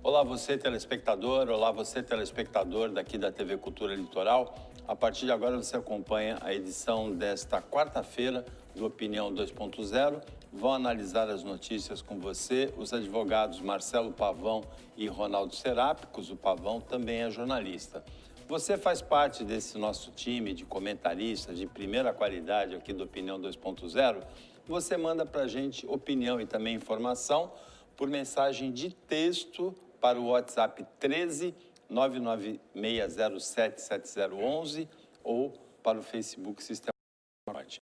Olá você telespectador, olá você telespectador daqui da TV Cultura Litoral. A partir de agora você acompanha a edição desta quarta-feira do Opinião 2.0. Vão analisar as notícias com você os advogados Marcelo Pavão e Ronaldo Serápicos. O Pavão também é jornalista. Você faz parte desse nosso time de comentaristas de primeira qualidade aqui do Opinião 2.0. Você manda para a gente opinião e também informação por mensagem de texto para o WhatsApp 13 99607 7011 ou para o Facebook Sistema Norte.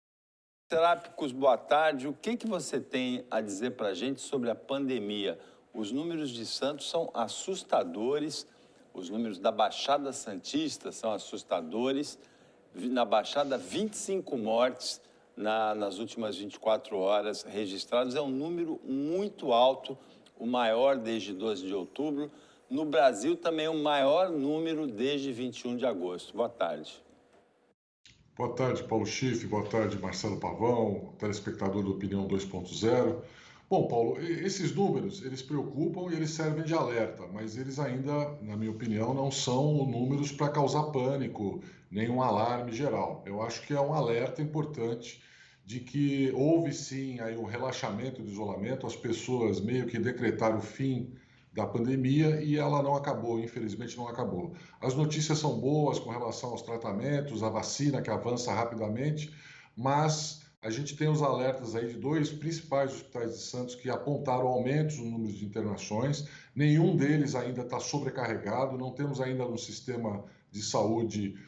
Serápicos, boa tarde. O que você tem a dizer para a gente sobre a pandemia? Os números de Santos são assustadores, os números da Baixada Santista são assustadores. Na Baixada, 25 mortes nas últimas 24 horas registrados. É um número muito alto, o maior desde 12 de outubro. No Brasil, também o maior número desde 21 de agosto. Boa tarde. Boa tarde, Paulo Schiff. Boa tarde, Marcelo Pavão, telespectador do Opinião 2.0. Bom, Paulo, esses números, eles preocupam e eles servem de alerta, mas eles ainda, na minha opinião, não são números para causar pânico, nem um alarme geral. Eu acho que é um alerta importante de que houve sim aí um relaxamento do isolamento, as pessoas meio que decretaram o fim da pandemia e ela não acabou, infelizmente não acabou. As notícias são boas com relação aos tratamentos, a vacina que avança rapidamente, mas a gente tem os alertas aí de dois principais hospitais de Santos que apontaram aumentos no número de internações. Nenhum deles ainda está sobrecarregado, não temos ainda no sistema de saúde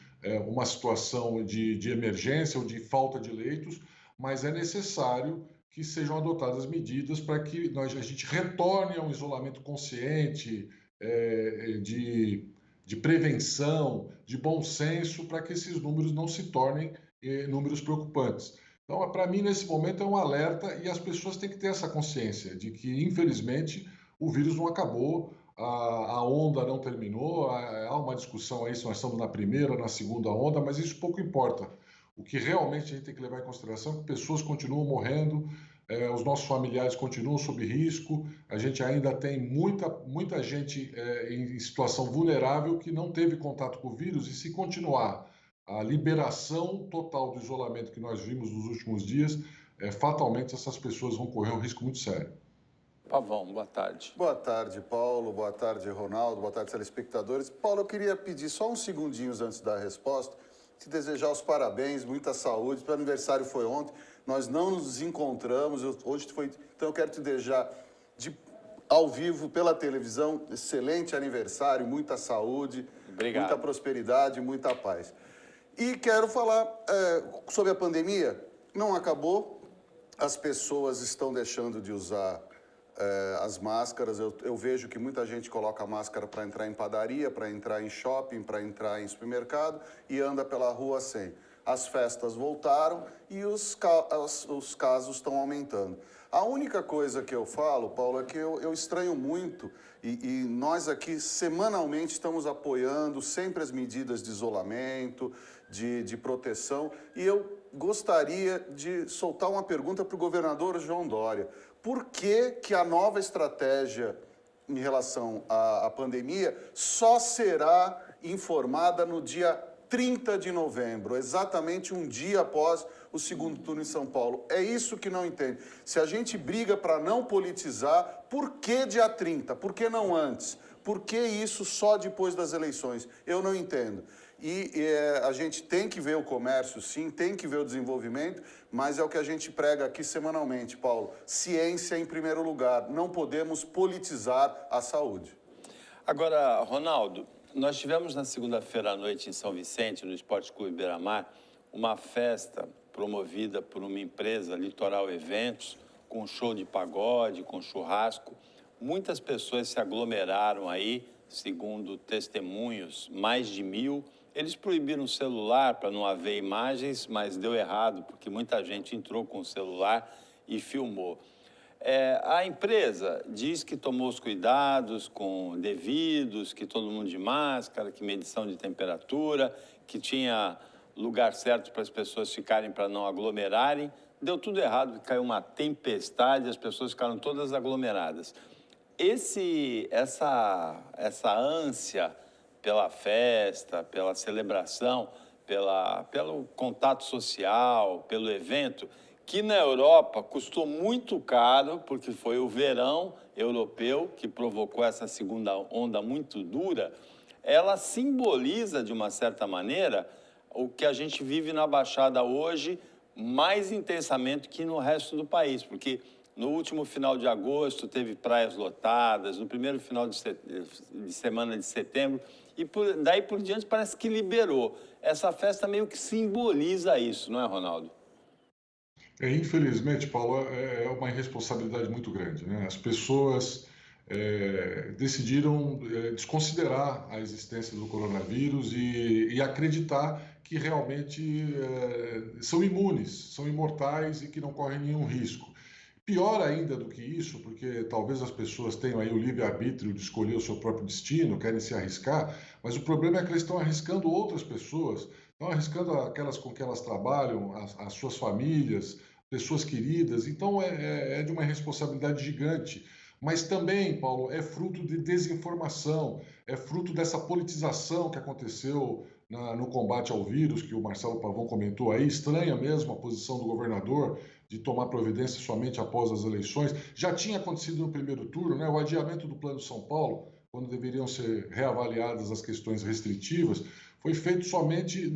uma situação de emergência ou de falta de leitos, mas é necessário que sejam adotadas medidas para que a gente retorne a um isolamento consciente, de prevenção, de bom senso, para que esses números não se tornem números preocupantes. Então, para mim, nesse momento, é um alerta e as pessoas têm que ter essa consciência de que, infelizmente, o vírus não acabou, a onda não terminou, há uma discussão aí se nós estamos na primeira, na segunda onda, mas isso pouco importa. O que realmente a gente tem que levar em consideração é que pessoas continuam morrendo, os nossos familiares continuam sob risco, a gente ainda tem muita gente em situação vulnerável que não teve contato com o vírus e se continuar a liberação total do isolamento que nós vimos nos últimos dias, fatalmente essas pessoas vão correr um risco muito sério. Pavão, boa tarde. Boa tarde, Paulo. Boa tarde, Ronaldo. Boa tarde, telespectadores. Paulo, eu queria pedir só uns segundinhos antes da resposta, te desejar os parabéns, muita saúde. Seu aniversário foi ontem, nós não nos encontramos, hoje foi... Então eu quero te desejar ao vivo, pela televisão, excelente aniversário, muita saúde, Obrigado. Muita prosperidade, muita paz. E quero falar sobre a pandemia. Não acabou, as pessoas estão deixando de usar as máscaras. Eu vejo que muita gente coloca máscara para entrar em padaria, para entrar em shopping, para entrar em supermercado e anda pela rua sem. As festas voltaram e os casos estão aumentando. A única coisa que eu falo, Paulo, é que eu estranho muito e nós aqui semanalmente estamos apoiando sempre as medidas de isolamento, de proteção, e eu gostaria de soltar uma pergunta para o governador João Dória. Por que a nova estratégia em relação à pandemia só será informada no dia 30 de novembro, exatamente um dia após o segundo turno em São Paulo? É isso que não entende. Se a gente briga para não politizar, por que dia 30? Por que não antes? Por que isso só depois das eleições? Eu não entendo. A gente tem que ver o comércio, sim, tem que ver o desenvolvimento, mas é o que a gente prega aqui semanalmente, Paulo. Ciência em primeiro lugar. Não podemos politizar a saúde. Agora, Ronaldo, nós tivemos na segunda-feira à noite em São Vicente, no Esporte Clube Beira-Mar, uma festa promovida por uma empresa, Litoral Eventos, com show de pagode, com churrasco. Muitas pessoas se aglomeraram aí, segundo testemunhos, mais de 1.000. Eles proibiram o celular para não haver imagens, mas deu errado, porque muita gente entrou com o celular e filmou. A empresa diz que tomou os cuidados devidos, que todo mundo de máscara, que medição de temperatura, que tinha lugar certo para as pessoas ficarem para não aglomerarem. Deu tudo errado, caiu uma tempestade, as pessoas ficaram todas aglomeradas. essa ânsia pela festa, pela celebração, pelo contato social, pelo evento, que na Europa custou muito caro, porque foi o verão europeu que provocou essa segunda onda muito dura, ela simboliza, de uma certa maneira, o que a gente vive na Baixada hoje mais intensamente que no resto do país, porque no último final de agosto teve praias lotadas, no primeiro final de semana de setembro, e daí por diante parece que liberou. Essa festa meio que simboliza isso, não é, Ronaldo? Infelizmente, Paulo, é uma irresponsabilidade muito grande, né? As pessoas decidiram desconsiderar a existência do coronavírus e acreditar que realmente são imunes, são imortais e que não correm nenhum risco. Pior ainda do que isso, porque talvez as pessoas tenham aí o livre-arbítrio de escolher o seu próprio destino, querem se arriscar, mas o problema é que eles estão arriscando outras pessoas, estão arriscando aquelas com que elas trabalham, as suas famílias, pessoas queridas. Então é de uma irresponsabilidade gigante. Mas também, Paulo, é fruto de desinformação, é fruto dessa politização que aconteceu no combate ao vírus, que o Marcelo Pavão comentou aí. Estranha mesmo a posição do governador de tomar providência somente após as eleições. Já tinha acontecido no primeiro turno, né? O adiamento do Plano São Paulo, quando deveriam ser reavaliadas as questões restritivas, foi feito somente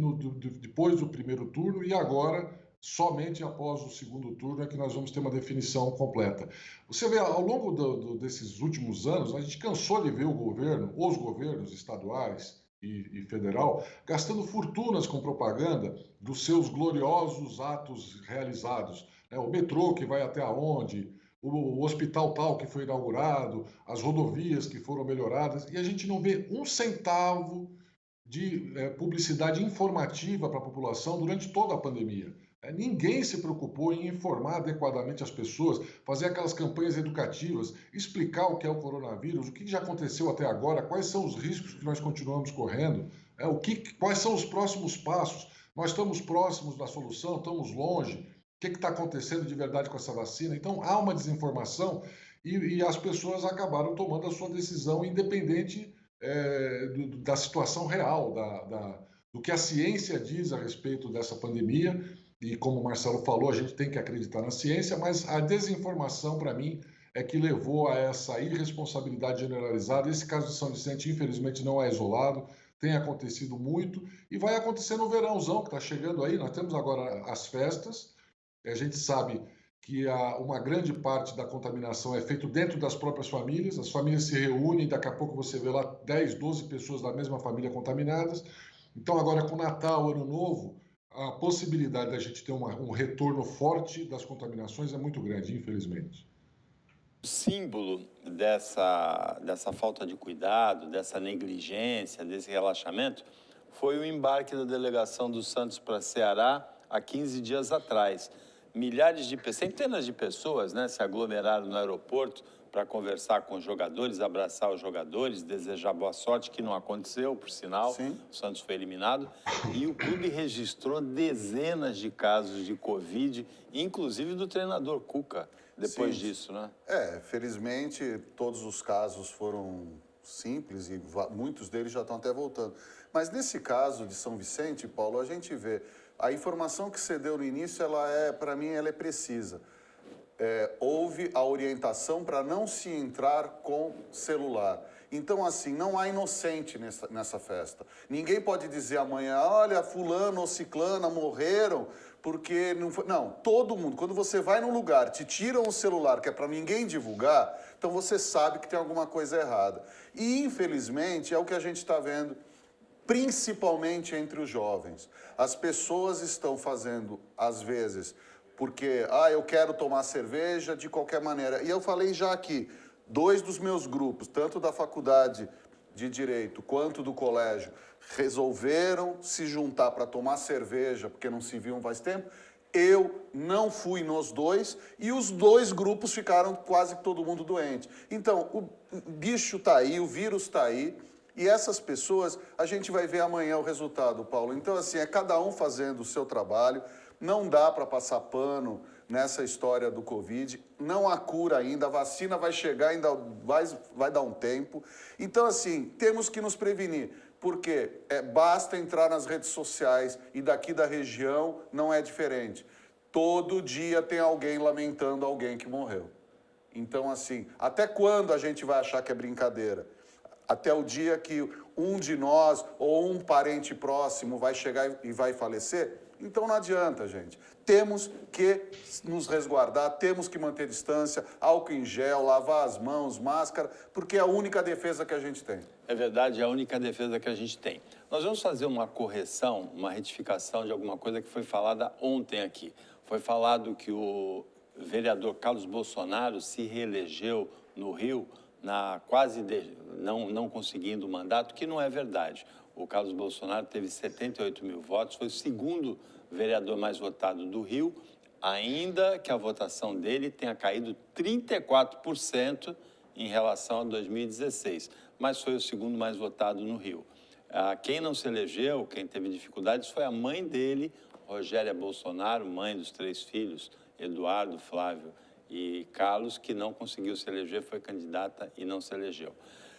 depois do primeiro turno, e agora, somente após o segundo turno, é que nós vamos ter uma definição completa. Você vê, ao longo desses últimos anos, a gente cansou de ver os governos estaduais e federal, gastando fortunas com propaganda dos seus gloriosos atos realizados. O metrô que vai até aonde, o hospital tal que foi inaugurado, as rodovias que foram melhoradas, e a gente não vê um centavo de publicidade informativa para a população durante toda a pandemia. Ninguém se preocupou em informar adequadamente as pessoas, fazer aquelas campanhas educativas, explicar o que é o coronavírus, o que já aconteceu até agora, quais são os riscos que nós continuamos correndo, quais são os próximos passos. Nós estamos próximos da solução, estamos longe, o que está acontecendo de verdade com essa vacina? Então, há uma desinformação e as pessoas acabaram tomando a sua decisão independente da situação real, do que a ciência diz a respeito dessa pandemia. E como o Marcelo falou, a gente tem que acreditar na ciência, mas a desinformação, para mim, é que levou a essa irresponsabilidade generalizada. Esse caso de São Vicente, infelizmente, não é isolado, tem acontecido muito e vai acontecer no verãozão que está chegando aí. Nós temos agora as festas, a gente sabe que uma grande parte da contaminação é feita dentro das próprias famílias, as famílias se reúnem, daqui a pouco você vê lá 10, 12 pessoas da mesma família contaminadas. Então agora com Natal, Ano Novo, a possibilidade da gente ter um retorno forte das contaminações é muito grande, infelizmente. O símbolo dessa falta de cuidado, dessa negligência, desse relaxamento, foi o embarque da delegação do Santos para Ceará há 15 dias atrás. Milhares de pessoas, centenas de pessoas, né, se aglomeraram no aeroporto para conversar com os jogadores, abraçar os jogadores, desejar boa sorte, que não aconteceu, por sinal. Sim. O Santos foi eliminado. E o clube registrou dezenas de casos de Covid, inclusive do treinador Cuca, depois disso, né? Felizmente todos os casos foram simples e muitos deles já estão até voltando. Mas nesse caso de São Vicente, Paulo, a gente vê a informação que você deu no início, para mim, ela é precisa. Houve a orientação para não se entrar com celular. Então, assim, não há inocente nessa festa. Ninguém pode dizer amanhã, olha, fulano ou ciclana morreram, porque não foi... Não, todo mundo, quando você vai num lugar, te tiram o celular, que é para ninguém divulgar, então você sabe que tem alguma coisa errada. E, infelizmente, é o que a gente está vendo, principalmente entre os jovens. As pessoas estão fazendo, às vezes, porque, eu quero tomar cerveja de qualquer maneira. E eu falei já aqui, 2 dos meus grupos, tanto da faculdade de Direito quanto do colégio, resolveram se juntar para tomar cerveja, porque não se viam faz tempo. Eu não fui nos 2 e os 2 grupos ficaram quase todo mundo doente. Então, o bicho está aí, o vírus está aí. E essas pessoas, a gente vai ver amanhã o resultado, Paulo. Então, assim, é cada um fazendo o seu trabalho. Não dá para passar pano nessa história do Covid. Não há cura ainda, a vacina vai chegar, ainda vai dar um tempo. Então, assim, temos que nos prevenir, porque basta entrar nas redes sociais e daqui da região não é diferente. Todo dia tem alguém lamentando alguém que morreu. Então, assim, até quando a gente vai achar que é brincadeira? Até o dia que um de nós ou um parente próximo vai chegar e vai falecer? Então não adianta, gente. Temos que nos resguardar, temos que manter distância, álcool em gel, lavar as mãos, máscara, porque é a única defesa que a gente tem. É verdade, é a única defesa que a gente tem. Nós vamos fazer uma correção, uma retificação de alguma coisa que foi falada ontem aqui. Foi falado que o vereador Carlos Bolsonaro se reelegeu no Rio, não conseguindo o mandato, que não é verdade. O Carlos Bolsonaro teve 78 mil votos, foi o segundo vereador mais votado do Rio, ainda que a votação dele tenha caído 34% em relação a 2016, mas foi o segundo mais votado no Rio. Quem não se elegeu, quem teve dificuldades, foi a mãe dele, Rogéria Bolsonaro, mãe dos 3 filhos, Eduardo, Flávio e Carlos, que não conseguiu se eleger, foi candidata e não se elegeu.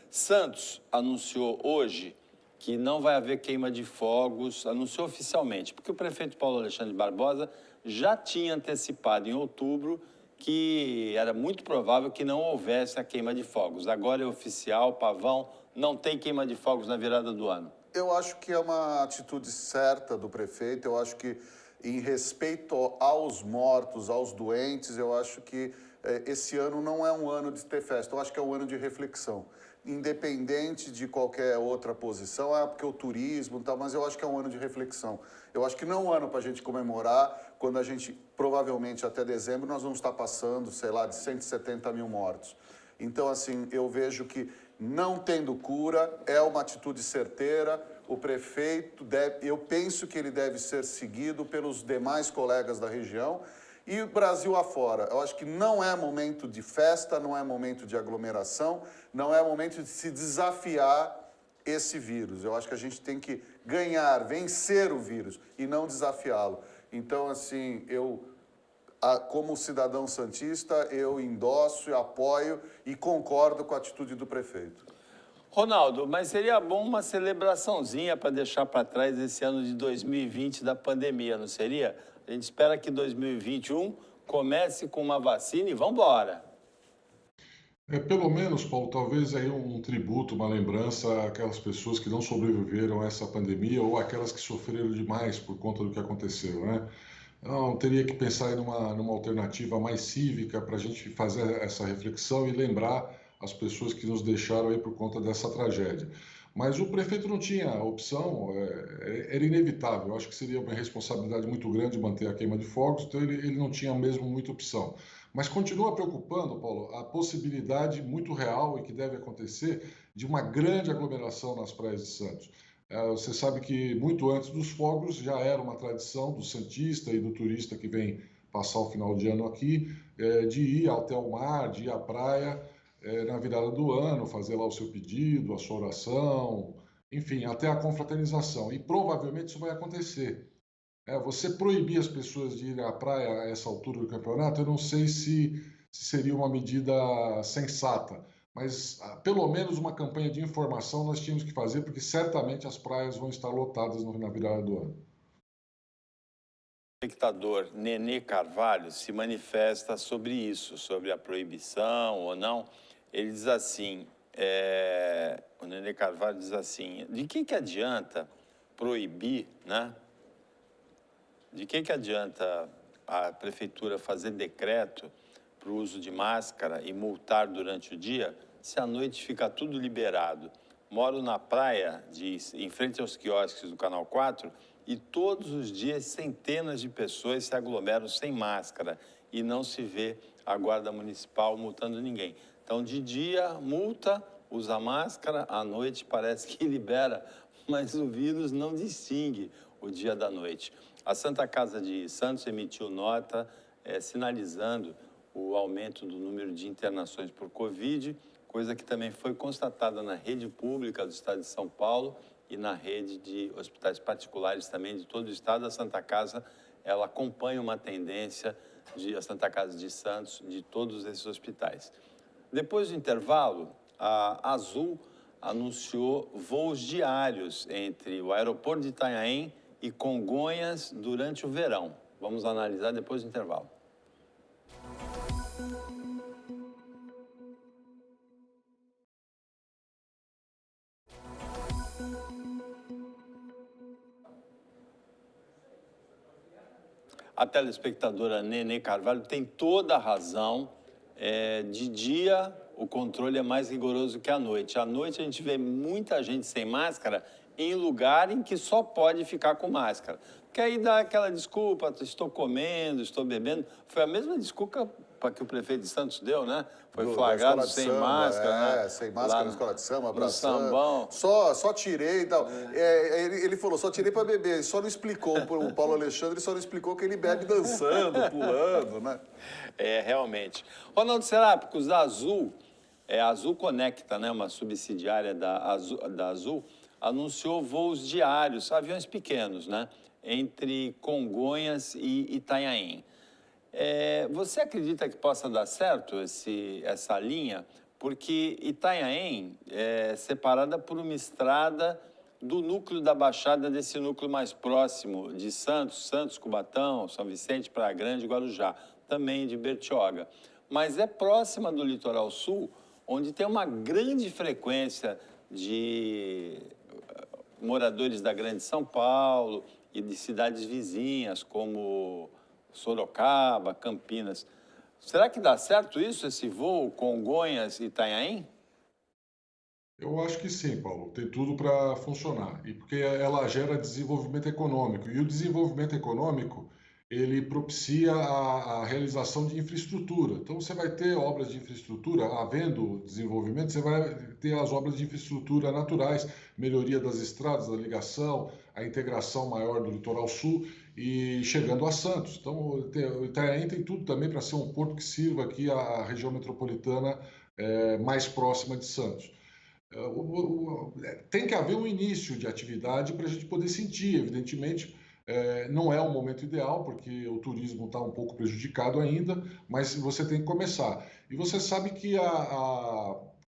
Santos anunciou hoje que não vai haver queima de fogos, anunciou oficialmente, porque o prefeito Paulo Alexandre Barbosa já tinha antecipado em outubro que era muito provável que não houvesse a queima de fogos. Agora é oficial, Pavão, não tem queima de fogos na virada do ano. Eu acho que é uma atitude certa do prefeito, eu acho que em respeito aos mortos, aos doentes, eu acho que esse ano não é um ano de ter festa, eu acho que é um ano de reflexão. Independente de qualquer outra posição, porque o turismo e tal, mas eu acho que é um ano de reflexão. Eu acho que não é um ano para a gente comemorar, quando a gente, provavelmente até dezembro, nós vamos estar passando, sei lá, de 170 mil mortos. Então, assim, eu vejo que não tendo cura, é uma atitude certeira. O prefeito eu penso que ele deve ser seguido pelos demais colegas da região e o Brasil afora. Eu acho que não é momento de festa, não é momento de aglomeração, não é momento de se desafiar esse vírus. Eu acho que a gente tem que vencer o vírus e não desafiá-lo. Então, assim, como cidadão santista, eu endosso, apoio e concordo com a atitude do prefeito. Ronaldo, mas seria bom uma celebraçãozinha para deixar para trás esse ano de 2020 da pandemia, não seria? A gente espera que 2021 comece com uma vacina e vamos embora. Pelo menos, Paulo, talvez aí um tributo, uma lembrança àquelas pessoas que não sobreviveram a essa pandemia ou aquelas que sofreram demais por conta do que aconteceu, né? Não, teria que pensar em numa alternativa mais cívica para a gente fazer essa reflexão e lembrar as pessoas que nos deixaram aí por conta dessa tragédia. Mas o prefeito não tinha opção, era inevitável. Eu acho que seria uma responsabilidade muito grande manter a queima de fogos, então ele não tinha mesmo muita opção. Mas continua preocupando, Paulo, a possibilidade muito real e que deve acontecer de uma grande aglomeração nas praias de Santos. Você sabe que muito antes dos fogos já era uma tradição do santista e do turista que vem passar o final de ano aqui, de ir até o mar, de ir à praia na virada do ano, fazer lá o seu pedido, a sua oração, enfim, até a confraternização. E provavelmente isso vai acontecer. Você proibir as pessoas de irem à praia a essa altura do campeonato, eu não sei se seria uma medida sensata, mas pelo menos uma campanha de informação nós tínhamos que fazer, porque certamente as praias vão estar lotadas na virada do ano. O espectador Nenê Carvalho se manifesta sobre isso, sobre a proibição ou não. Ele diz assim, o Nenê Carvalho diz assim, de que adianta proibir, né? De que adianta a prefeitura fazer decreto para o uso de máscara e multar durante o dia, se à noite fica tudo liberado? Moro na praia, em frente aos quiosques do Canal 4, e todos os dias centenas de pessoas se aglomeram sem máscara e não se vê a guarda municipal multando ninguém. Então, de dia, multa, usa máscara, à noite parece que libera, mas o vírus não distingue o dia da noite. A Santa Casa de Santos emitiu nota sinalizando o aumento do número de internações por Covid, coisa que também foi constatada na rede pública do estado de São Paulo e na rede de hospitais particulares também de todo o estado. A Santa Casa, ela acompanha uma tendência a Santa Casa de Santos, de todos esses hospitais. Depois do intervalo, a Azul anunciou voos diários entre o aeroporto de Itanhaém e Congonhas durante o verão. Vamos analisar depois do intervalo. A telespectadora Nenê Carvalho tem toda a razão. De dia, o controle é mais rigoroso que à noite. À noite, a gente vê muita gente sem máscara em lugar em que só pode ficar com máscara. Porque aí dá aquela desculpa, estou comendo, estou bebendo. Foi a mesma desculpa que o prefeito de Santos deu, né? Foi flagrado sem máscara. né? Sem máscara na escola de samba, abraçando. Sambão. Só tirei e tal. Ele falou, só tirei para beber. Ele só não explicou, o Paulo Alexandre só não explicou que ele bebe dançando, pulando, né? Realmente. Ronaldo Serápicos, da Azul, a Azul Conecta, né, uma subsidiária da Azul, anunciou voos diários, aviões pequenos, né, entre Congonhas e Itanhaém. Você acredita que possa dar certo essa linha? Porque Itanhaém é separada por uma estrada do núcleo da Baixada, desse núcleo mais próximo de Santos, Cubatão, São Vicente, Praia Grande, Guarujá, também de Bertioga. Mas é próxima do litoral sul, onde tem uma grande frequência de moradores da Grande São Paulo e de cidades vizinhas, como Sorocaba, Campinas. Será que dá certo isso, esse voo Congonhas e Itanhaém? Eu acho que sim, Paulo. Tem tudo para funcionar. E porque ela gera desenvolvimento econômico. E o desenvolvimento econômico, ele propicia a realização de infraestrutura. Então, você vai ter obras de infraestrutura, havendo desenvolvimento, você vai ter as obras de infraestrutura naturais, melhoria das estradas, da ligação, a integração maior do litoral sul e chegando a Santos. Então, o Itanhaém tem tudo também para ser um porto que sirva aqui a região metropolitana mais próxima de Santos. Tem que haver um início de atividade para a gente poder sentir, evidentemente. Não é o momento ideal, porque o turismo está um pouco prejudicado ainda, mas você tem que começar. E você sabe que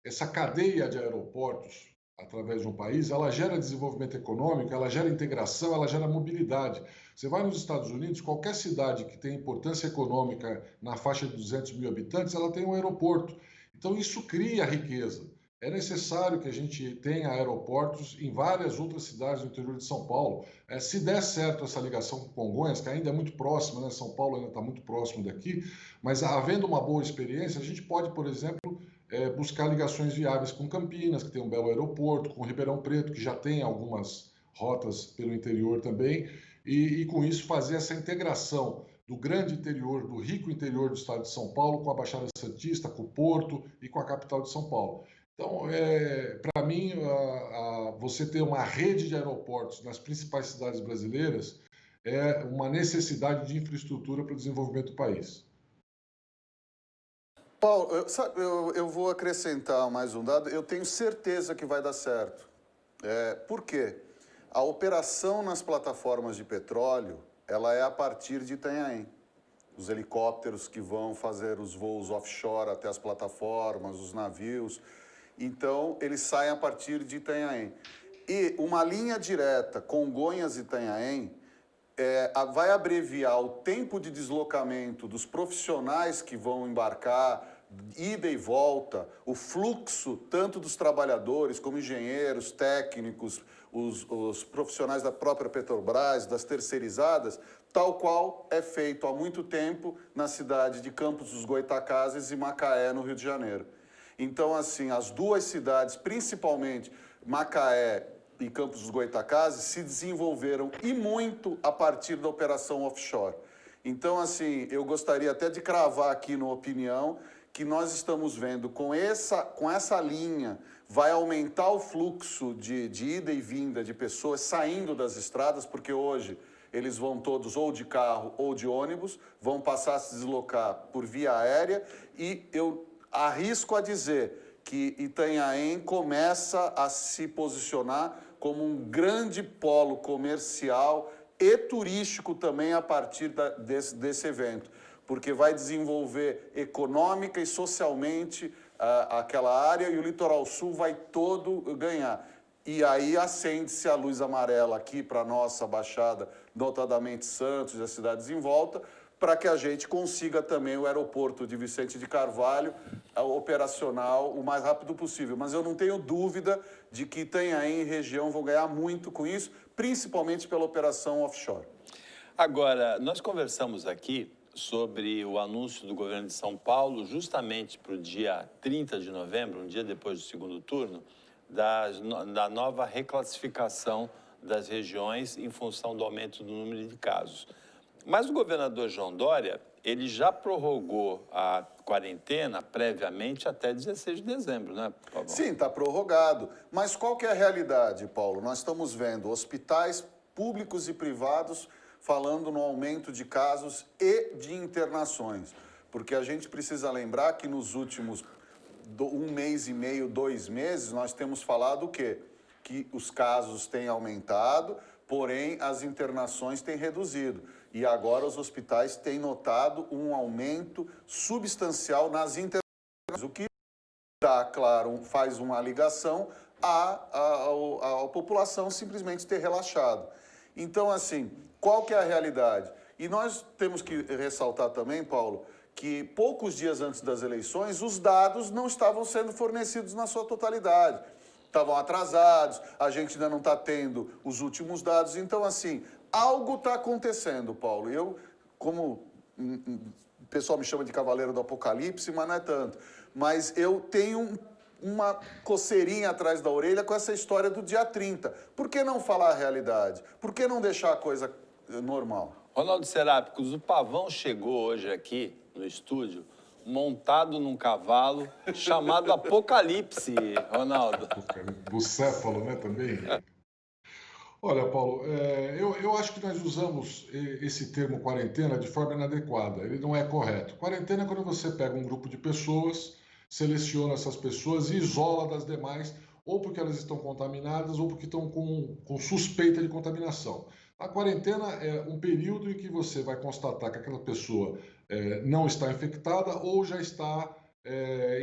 essa cadeia de aeroportos, através de um país, ela gera desenvolvimento econômico, ela gera integração, ela gera mobilidade. Você vai nos Estados Unidos, qualquer cidade que tem importância econômica na faixa de 200 mil habitantes, ela tem um aeroporto. Então, isso cria riqueza. É necessário que a gente tenha aeroportos em várias outras cidades do interior de São Paulo. Se der certo essa ligação com Congonhas, que ainda é muito próxima, né? São Paulo ainda está muito próximo daqui, mas havendo uma boa experiência, a gente pode, por exemplo, buscar ligações viáveis com Campinas, que tem um belo aeroporto, com Ribeirão Preto, que já tem algumas rotas pelo interior também, e com isso fazer essa integração do grande interior, do rico interior do estado de São Paulo, com a Baixada Santista, com o Porto e com a capital de São Paulo. Então, para mim, você ter uma rede de aeroportos nas principais cidades brasileiras é uma necessidade de infraestrutura para o desenvolvimento do país. Paulo, eu vou acrescentar mais um dado. Eu tenho certeza que vai dar certo. Por quê? A operação nas plataformas de petróleo, ela é a partir de Itanhaém. Os helicópteros que vão fazer os voos offshore até as plataformas, os navios. Então, eles saem a partir de Itanhaém. E uma linha direta Congonhas e Itanhaém vai abreviar o tempo de deslocamento dos profissionais que vão embarcar, ida e volta, o fluxo tanto dos trabalhadores como engenheiros, técnicos, os profissionais da própria Petrobras, das terceirizadas, tal qual é feito há muito tempo na cidade de Campos dos Goytacazes e Macaé, no Rio de Janeiro. Então, assim, as duas cidades, principalmente Macaé e Campos dos Goytacazes, se desenvolveram e muito a partir da operação offshore. Então, assim, eu gostaria até de cravar aqui na opinião que nós estamos vendo com essa linha, vai aumentar o fluxo de ida e vinda de pessoas saindo das estradas, porque hoje eles vão todos ou de carro ou de ônibus, vão passar a se deslocar por via aérea, e eu arrisco a dizer que Itanhaém começa a se posicionar como um grande polo comercial e turístico também a partir desse evento, porque vai desenvolver econômica e socialmente aquela área e o Litoral Sul vai todo ganhar. E aí acende-se a luz amarela aqui para a nossa Baixada, notadamente Santos e as cidades em volta, para que a gente consiga também o aeroporto de Vicente de Carvalho operacional o mais rápido possível. Mas eu não tenho dúvida de que Itanhaém e região vão ganhar muito com isso, principalmente pela operação offshore. Agora, nós conversamos aqui sobre o anúncio do governo de São Paulo, justamente para o dia 30 de novembro, um dia depois do segundo turno, da nova reclassificação das regiões em função do aumento do número de casos. Mas o governador João Dória, ele já prorrogou a quarentena previamente até 16 de dezembro, né, Paulo? Sim, está prorrogado. Mas qual que é a realidade, Paulo? Nós estamos vendo hospitais públicos e privados falando no aumento de casos e de internações. Porque a gente precisa lembrar que nos últimos 1 mês e meio, 2 meses, nós temos falado o quê? Que os casos têm aumentado, porém as internações têm reduzido. E agora os hospitais têm notado um aumento substancial nas internações, o que dá, claro, faz uma ligação à população simplesmente ter relaxado. Então, assim, qual que é a realidade? E nós temos que ressaltar também, Paulo, que poucos dias antes das eleições, os dados não estavam sendo fornecidos na sua totalidade. Estavam atrasados, a gente ainda não está tendo os últimos dados. Então, assim, algo está acontecendo, Paulo. Eu, como o pessoal me chama de cavaleiro do apocalipse, mas não é tanto. Mas eu tenho uma coceirinha atrás da orelha com essa história do dia 30. Por que não falar a realidade? Por que não deixar a coisa normal? Ronaldo Serápicos, o Pavão chegou hoje aqui no estúdio montado num cavalo chamado Apocalipse, Ronaldo. Bucéfalo, né, também? Olha, Paulo, eu acho que nós usamos esse termo quarentena de forma inadequada. Ele não é correto. Quarentena é quando você pega um grupo de pessoas, seleciona essas pessoas e isola das demais, ou porque elas estão contaminadas ou porque estão com suspeita de contaminação. A quarentena é um período em que você vai constatar que aquela pessoa não está infectada ou já está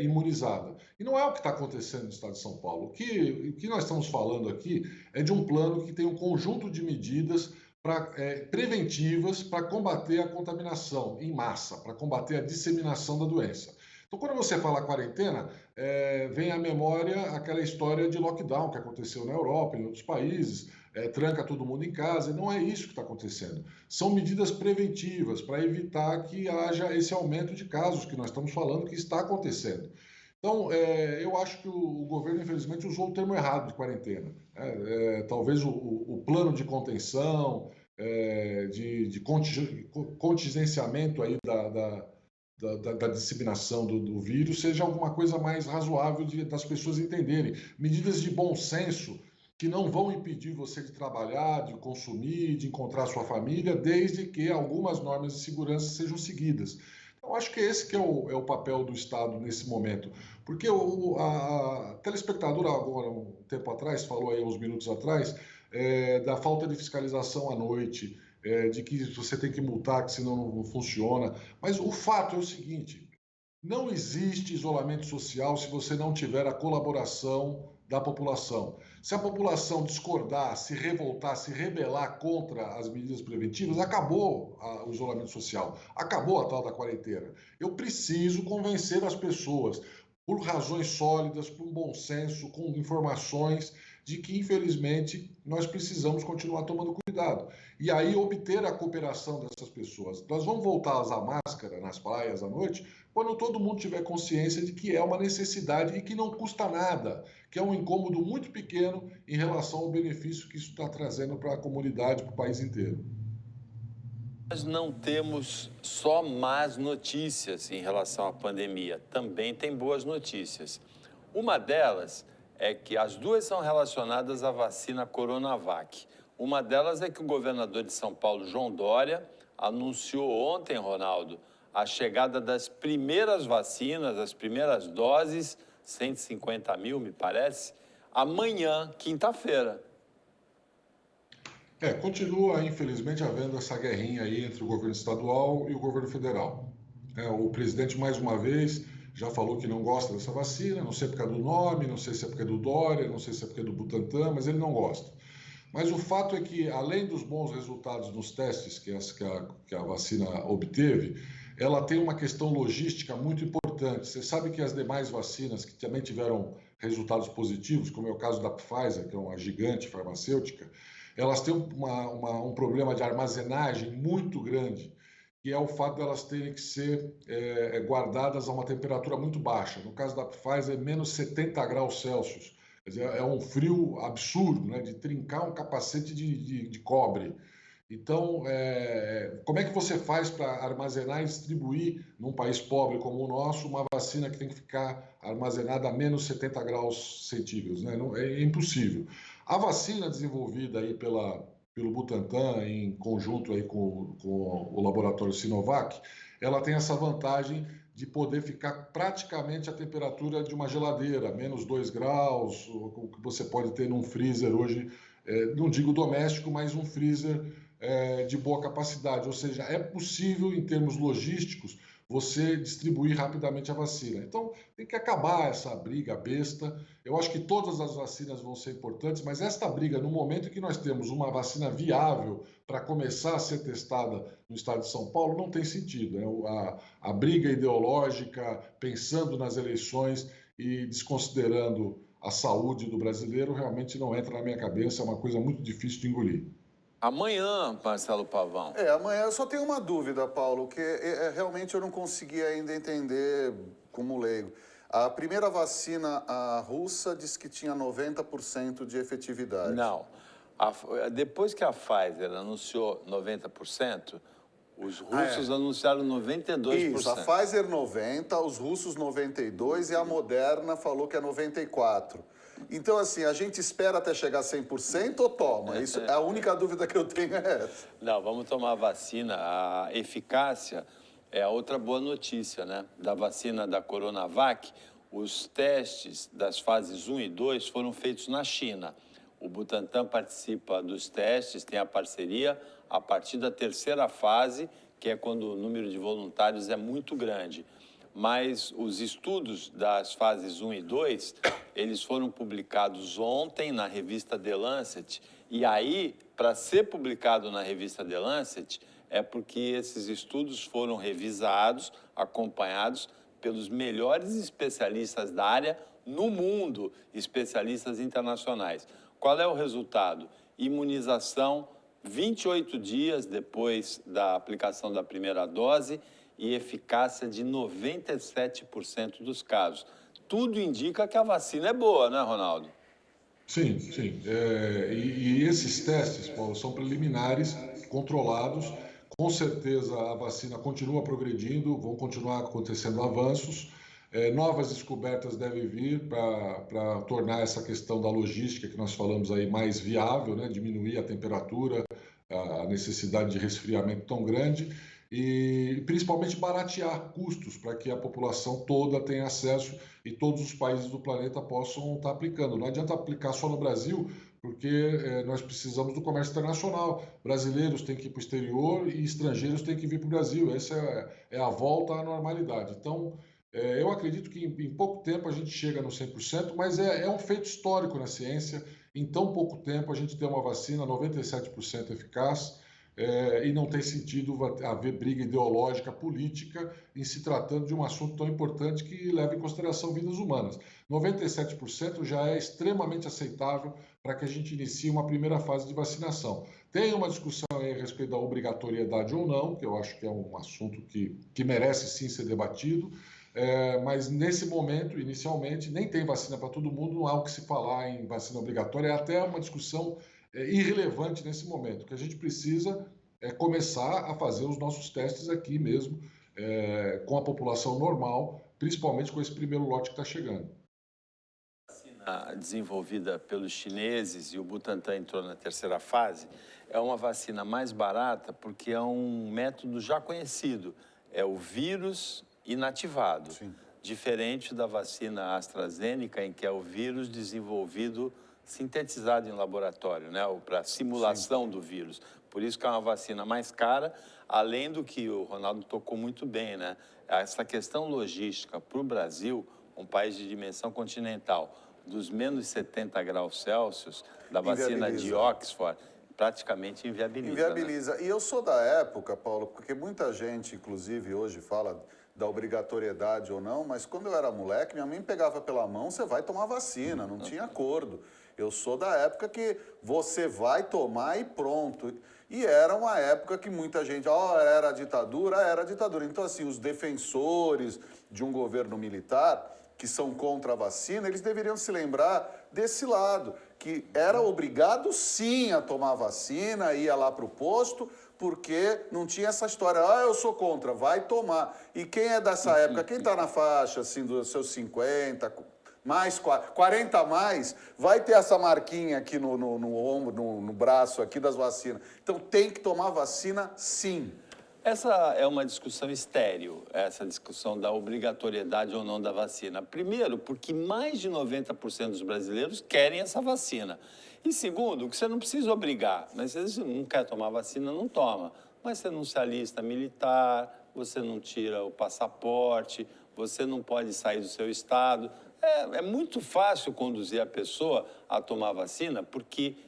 imunizada. E não é o que está acontecendo no estado de São Paulo. O que nós estamos falando aqui é de um plano que tem um conjunto de medidas preventivas para combater a contaminação em massa, para combater a disseminação da doença. Então, quando você fala quarentena, vem à memória aquela história de lockdown que aconteceu na Europa, em outros países, tranca todo mundo em casa, e não é isso que está acontecendo. São medidas preventivas para evitar que haja esse aumento de casos que nós estamos falando que está acontecendo. Então, eu acho que o governo, infelizmente, usou o termo errado de quarentena. Talvez o plano de contenção, de contingenciamento aí da disseminação do vírus seja alguma coisa mais razoável das pessoas entenderem. Medidas de bom senso que não vão impedir você de trabalhar, de consumir, de encontrar sua família, desde que algumas normas de segurança sejam seguidas. Então, acho que esse que é o papel do Estado nesse momento. Porque a telespectadora, agora, um tempo atrás, falou aí uns minutos atrás, da falta de fiscalização à noite, de que você tem que multar, que senão não funciona. Mas o fato é o seguinte, não existe isolamento social se você não tiver a colaboração da população. Se a população discordar, se revoltar, se rebelar contra as medidas preventivas, acabou o isolamento social, acabou a tal da quarentena. Eu preciso convencer as pessoas, por razões sólidas, por bom senso, com informações, de que, infelizmente, nós precisamos continuar tomando cuidado. E aí obter a cooperação dessas pessoas. Nós vamos voltar a usar máscara nas praias à noite quando todo mundo tiver consciência de que é uma necessidade e que não custa nada, que é um incômodo muito pequeno em relação ao benefício que isso está trazendo para a comunidade, para o país inteiro. Nós não temos só más notícias em relação à pandemia, também tem boas notícias. Uma delas é que as duas são relacionadas à vacina Coronavac. Uma delas é que o governador de São Paulo, João Dória, anunciou ontem, Ronaldo, a chegada das primeiras vacinas, as primeiras doses 150 mil, me parece, amanhã, quinta-feira. Continua, infelizmente, havendo essa guerrinha aí entre o governo estadual e o governo federal. O presidente, mais uma vez, já falou que não gosta dessa vacina, não sei porque é do nome, não sei se é porque é do Dória, não sei se é porque é do Butantan, mas ele não gosta. Mas o fato é que, além dos bons resultados nos testes que a vacina obteve, ela tem uma questão logística muito importante. Você sabe que as demais vacinas que também tiveram resultados positivos, como é o caso da Pfizer, que é uma gigante farmacêutica, elas têm um problema de armazenagem muito grande, que é o fato de elas terem que ser guardadas a uma temperatura muito baixa. No caso da Pfizer, menos 70 graus Celsius. Quer dizer, é um frio absurdo, né, de trincar um capacete de cobre. Então, como é que você faz para armazenar e distribuir num país pobre como o nosso uma vacina que tem que ficar armazenada a menos 70 graus centígrados, né? Não, é impossível. A vacina desenvolvida aí pelo Butantan, em conjunto aí com o laboratório Sinovac, ela tem essa vantagem de poder ficar praticamente a temperatura de uma geladeira, menos 2 graus, o que você pode ter num freezer hoje, não digo doméstico, mas um freezer de boa capacidade. Ou seja, é possível, em termos logísticos, você distribuir rapidamente a vacina. Então, tem que acabar essa briga besta. Eu acho que todas as vacinas vão ser importantes, mas esta briga, no momento em que nós temos uma vacina viável para começar a ser testada no estado de São Paulo, não tem sentido. A briga ideológica, pensando nas eleições e desconsiderando a saúde do brasileiro, realmente não entra na minha cabeça, é uma coisa muito difícil de engolir. Amanhã, Marcelo Pavão. Amanhã eu só tenho uma dúvida, Paulo, que realmente eu não consegui ainda entender como leigo. A primeira vacina, a russa, disse que tinha 90% de efetividade. Não. Depois que a Pfizer anunciou 90%, os russos anunciaram 92%. Isso, a Pfizer 90%, os russos 92% e a Moderna falou que é 94%. Então, assim, a gente espera até chegar a 100% ou toma? Isso, a única dúvida que eu tenho é essa. Não, vamos tomar a vacina. A eficácia é a outra boa notícia, né? Da vacina da Coronavac, os testes das fases 1 e 2 foram feitos na China. O Butantan participa dos testes, tem a parceria a partir da terceira fase, que é quando o número de voluntários é muito grande. Mas os estudos das fases 1 e 2, eles foram publicados ontem na revista The Lancet. E aí, para ser publicado na revista The Lancet, é porque esses estudos foram revisados, acompanhados pelos melhores especialistas da área no mundo, especialistas internacionais. Qual é o resultado? Imunização 28 dias depois da aplicação da primeira dose e eficácia de 97% dos casos. Tudo indica que a vacina é boa, né, Ronaldo? Sim, sim. E esses testes, Paulo, são preliminares, controlados. Com certeza a vacina continua progredindo, vão continuar acontecendo avanços. Novas descobertas devem vir para tornar essa questão da logística que nós falamos aí mais viável, né? Diminuir a temperatura, a necessidade de resfriamento tão grande e principalmente baratear custos para que a população toda tenha acesso e todos os países do planeta possam estar aplicando. Não adianta aplicar só no Brasil, porque nós precisamos do comércio internacional. Brasileiros têm que ir para o exterior e estrangeiros têm que vir para o Brasil. Essa é a volta à normalidade. Então, eu acredito que em pouco tempo a gente chega no 100%, mas é um feito histórico na ciência. Em tão pouco tempo a gente tem uma vacina 97% eficaz, e não tem sentido haver briga ideológica, política, em se tratando de um assunto tão importante que leva em consideração vidas humanas. 97% já é extremamente aceitável para que a gente inicie uma primeira fase de vacinação. Tem uma discussão aí a respeito da obrigatoriedade ou não, que eu acho que é um assunto que merece sim ser debatido, mas nesse momento, inicialmente, nem tem vacina para todo mundo, não há o que se falar em vacina obrigatória, é até uma discussão irrelevante nesse momento. O que a gente precisa é começar a fazer os nossos testes aqui mesmo, com a população normal, principalmente com esse primeiro lote que está chegando. A vacina desenvolvida pelos chineses e o Butantan entrou na terceira fase, é uma vacina mais barata porque é um método já conhecido, é o vírus inativado. Sim. diferente da vacina AstraZeneca, em que é o vírus desenvolvido, sintetizado em laboratório, né? Para simulação do vírus. Por isso que é uma vacina mais cara, além do que o Ronaldo tocou muito bem, né? Essa questão logística para o Brasil, um país de dimensão continental, dos menos 70 graus Celsius, da vacina de Oxford, praticamente inviabiliza. Inviabiliza. Né? E eu sou da época, Paulo, porque muita gente, inclusive, hoje fala da obrigatoriedade ou não, mas quando eu era moleque, minha mãe pegava pela mão, você vai tomar vacina, não tinha acordo. Eu sou da época que você vai tomar e pronto. E era uma época que muita gente, era a ditadura, era a ditadura. Então, assim, os defensores de um governo militar que são contra a vacina, eles deveriam se lembrar desse lado, que era obrigado sim a tomar vacina, ia lá para o posto, porque não tinha essa história, eu sou contra, vai tomar. E quem é dessa época, quem está na faixa assim, dos seus 50, mais 40 a mais, vai ter essa marquinha aqui no ombro, no braço aqui das vacinas. Então tem que tomar vacina sim. Essa é uma discussão estéril, essa discussão da obrigatoriedade ou não da vacina. Primeiro, porque mais de 90% dos brasileiros querem essa vacina. E segundo, que você não precisa obrigar. Mas se você não quer tomar vacina, não toma. Mas você não se alista militar, você não tira o passaporte, você não pode sair do seu estado. É muito fácil conduzir a pessoa a tomar vacina,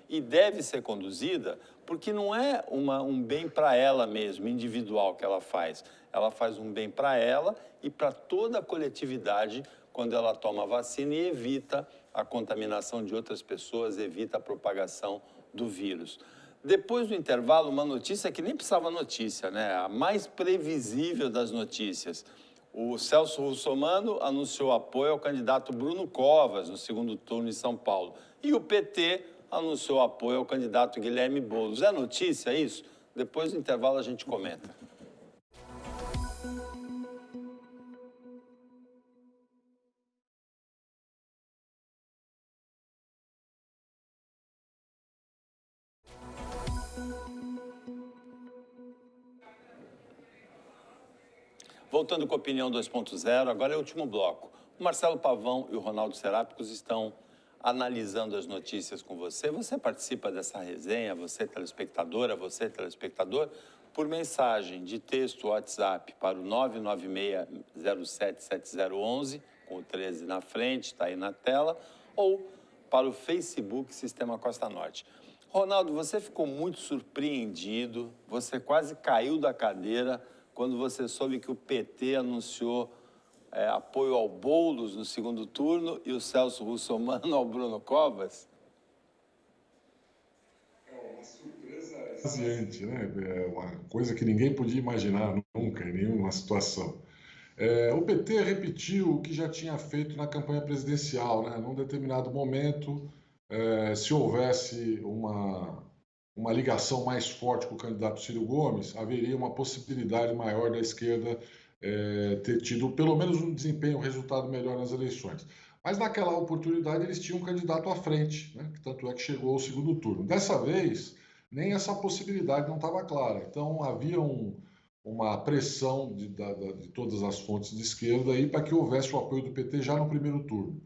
e deve ser conduzida, porque não é um bem para ela mesmo, individual, que ela faz. Ela faz um bem para ela e para toda a coletividade quando ela toma a vacina e evita a contaminação de outras pessoas, evita a propagação do vírus. Depois do intervalo, uma notícia que nem precisava notícia, né? A mais previsível das notícias. O Celso Russomano anunciou apoio ao candidato Bruno Covas no segundo turno em São Paulo. E o PT anunciou apoio ao candidato Guilherme Boulos. É notícia isso? Depois do intervalo a gente comenta. Voltando com a Opinião 2.0, agora é o último bloco. O Marcelo Pavão e o Ronaldo Serápicos estão analisando as notícias com você. Você participa dessa resenha, você telespectadora, você telespectador, por mensagem de texto WhatsApp para o 996077011, com o 13 na frente, está aí na tela, ou para o Facebook Sistema Costa Norte. Ronaldo, você ficou muito surpreendido, você quase caiu da cadeira quando você soube que o PT anunciou apoio ao Boulos no segundo turno e o Celso Russomano ao Bruno Covas? É uma surpresa extasiante, né? É uma coisa que ninguém podia imaginar nunca, em nenhuma situação. O PT repetiu o que já tinha feito na campanha presidencial, né? Num determinado momento, se houvesse uma ligação mais forte com o candidato Ciro Gomes, haveria uma possibilidade maior da esquerda ter tido pelo menos um desempenho, um resultado melhor nas eleições. Mas naquela oportunidade eles tinham um candidato à frente, né? Tanto é que chegou ao segundo turno. Dessa vez, nem essa possibilidade não estava clara. Então havia uma pressão de todas as fontes de esquerda aí para que houvesse o apoio do PT já no primeiro turno.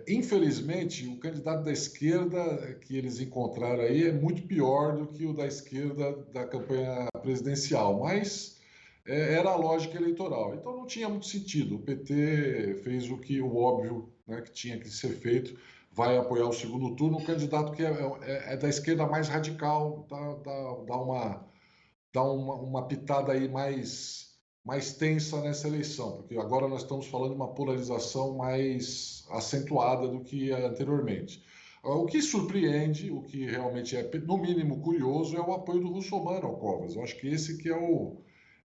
Infelizmente, o candidato da esquerda que eles encontraram aí é muito pior do que o da esquerda da campanha presidencial, mas era a lógica eleitoral. Então não tinha muito sentido. O PT fez o óbvio, né, que tinha que ser feito, vai apoiar o segundo turno, um candidato que é da esquerda mais radical, dá uma pitada aí mais tensa nessa eleição, porque agora nós estamos falando de uma polarização mais acentuada do que anteriormente. O que surpreende, o que realmente é, no mínimo, curioso, é o apoio do Russomano ao Covas. Eu acho que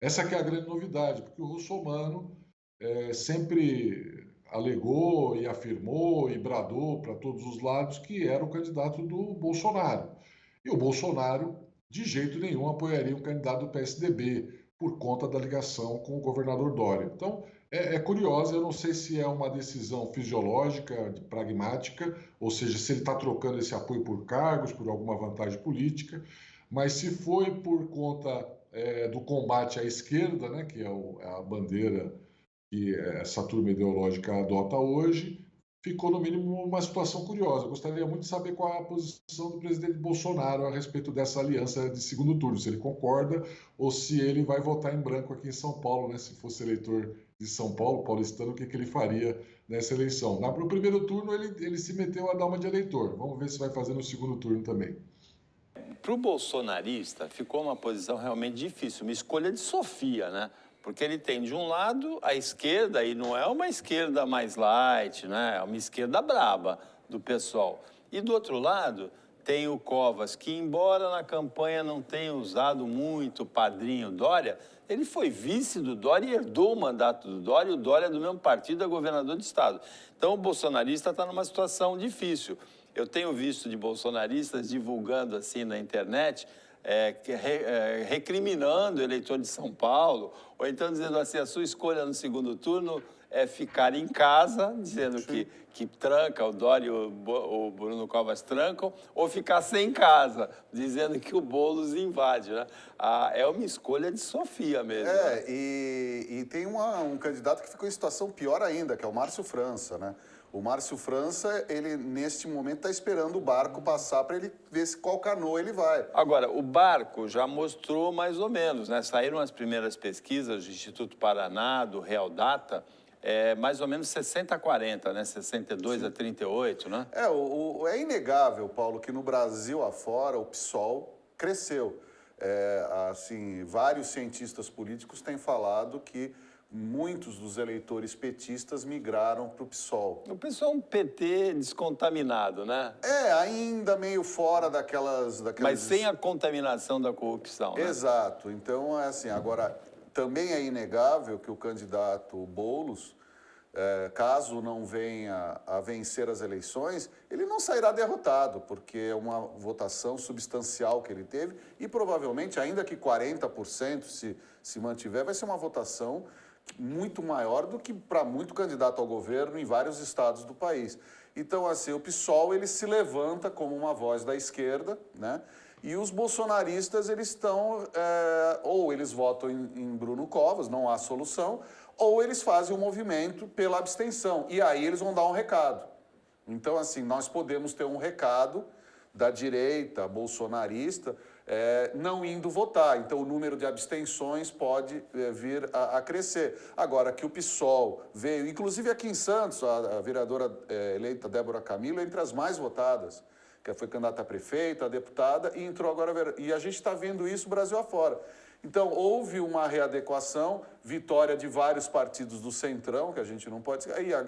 essa que é a grande novidade, porque o Russomano sempre alegou e afirmou e bradou para todos os lados que era o candidato do Bolsonaro. E o Bolsonaro, de jeito nenhum, apoiaria um candidato do PSDB, por conta da ligação com o governador Dória. Então, é curioso, eu não sei se é uma decisão fisiológica, pragmática, ou seja, se ele está trocando esse apoio por cargos, por alguma vantagem política, mas se foi por conta do combate à esquerda, né, que é a bandeira que essa turma ideológica adota hoje, ficou, no mínimo, uma situação curiosa. Eu gostaria muito de saber qual é a posição do presidente Bolsonaro a respeito dessa aliança de segundo turno, se ele concorda ou se ele vai votar em branco aqui em São Paulo, né? Se fosse eleitor de São Paulo, paulistano, o que ele faria nessa eleição. No primeiro turno, ele se meteu a dar uma de eleitor. Vamos ver se vai fazer no segundo turno também. Para o bolsonarista, ficou uma posição realmente difícil, uma escolha de Sofia, né? Porque ele tem, de um lado, a esquerda, e não é uma esquerda mais light, né? É uma esquerda braba do PSOL. E, do outro lado, tem o Covas, que, embora na campanha não tenha usado muito o padrinho Dória, ele foi vice do Dória e herdou o mandato do Dória, e o Dória é do mesmo partido, é governador de estado. Então, o bolsonarista está numa situação difícil. Eu tenho visto de bolsonaristas divulgando assim na internet, recriminando o eleitor de São Paulo, ou então dizendo assim, a sua escolha no segundo turno é ficar em casa, dizendo que tranca, o Dória e o Bruno Covas trancam, ou ficar sem casa, dizendo que o Boulos invade, né? É uma escolha de Sofia mesmo. E tem um candidato que ficou em situação pior ainda, que é o Márcio França, né? O Márcio França, ele, neste momento, está esperando o barco passar para ele ver qual canoa ele vai. Agora, o barco já mostrou mais ou menos, né? Saíram as primeiras pesquisas do Instituto Paraná, do Real Data, mais ou menos 60-40, né? 62-38, né? É inegável, Paulo, que no Brasil afora o PSOL cresceu. Assim, vários cientistas políticos têm falado que muitos dos eleitores petistas migraram para o PSOL. O PSOL é um PT descontaminado, né? Ainda meio fora daquelas... Mas sem a contaminação da corrupção, né? Exato. Então, assim, agora, também é inegável que o candidato Boulos, caso não venha a vencer as eleições, ele não sairá derrotado, porque é uma votação substancial que ele teve e provavelmente, ainda que 40% se mantiver, vai ser uma votação muito maior do que para muito candidato ao governo em vários estados do país. Então, assim, o PSOL, ele se levanta como uma voz da esquerda, né? E os bolsonaristas, eles estão, ou eles votam em Bruno Covas, não há solução, ou eles fazem um movimento pela abstenção, e aí eles vão dar um recado. Então, assim, nós podemos ter um recado da direita bolsonarista não indo votar. Então, o número de abstenções pode vir a crescer. Agora, que o PSOL veio, inclusive aqui em Santos, a vereadora eleita Débora Camilo, entre as mais votadas, que foi candidata a prefeita, a deputada, e entrou agora... E a gente está vendo isso Brasil afora. Então, houve uma readequação, vitória de vários partidos do Centrão, que a gente não pode...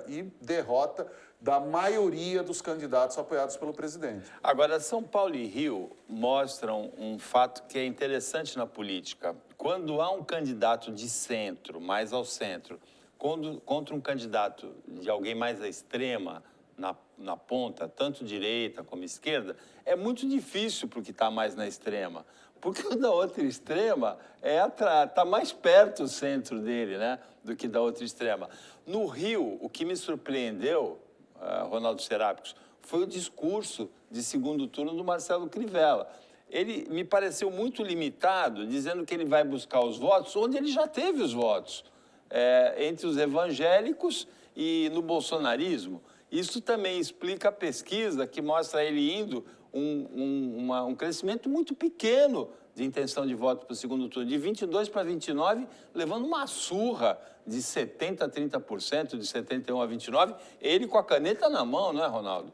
E derrota da maioria dos candidatos apoiados pelo presidente. Agora, São Paulo e Rio mostram um fato que é interessante na política. Quando há um candidato de centro, mais ao centro, contra um candidato de alguém mais à extrema, na ponta, tanto direita como esquerda, é muito difícil para o que está mais na extrema. Porque o da outra extrema está mais perto do centro dele, né, do que da outra extrema. No Rio, o que me surpreendeu, Ronaldo Serápicos, foi o discurso de segundo turno do Marcelo Crivella. Ele me pareceu muito limitado, dizendo que ele vai buscar os votos onde ele já teve os votos, entre os evangélicos e no bolsonarismo. Isso também explica a pesquisa que mostra ele indo um crescimento muito pequeno de intenção de voto para o segundo turno, de 22 para 29, levando uma surra de 70% a 30%, de 71% a 29%, ele com a caneta na mão, não é, Ronaldo?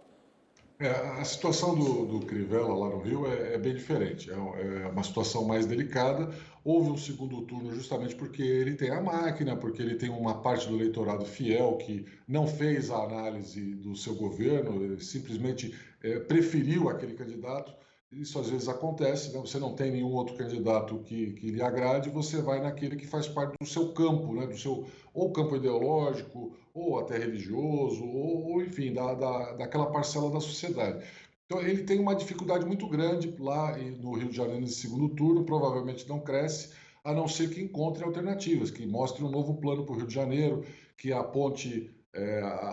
A situação do Crivella lá no Rio é bem diferente, é uma situação mais delicada. Houve um segundo turno justamente porque ele tem a máquina, porque ele tem uma parte do eleitorado fiel que não fez a análise do seu governo, simplesmente preferiu aquele candidato. Isso às vezes acontece, né? Você não tem nenhum outro candidato que lhe agrade, você vai naquele que faz parte do seu campo, né? Do seu ou campo ideológico, ou até religioso, ou enfim, daquela parcela da sociedade. Então ele tem uma dificuldade muito grande lá no Rio de Janeiro nesse segundo turno, provavelmente não cresce, a não ser que encontre alternativas, que mostre um novo plano para o Rio de Janeiro, que aponte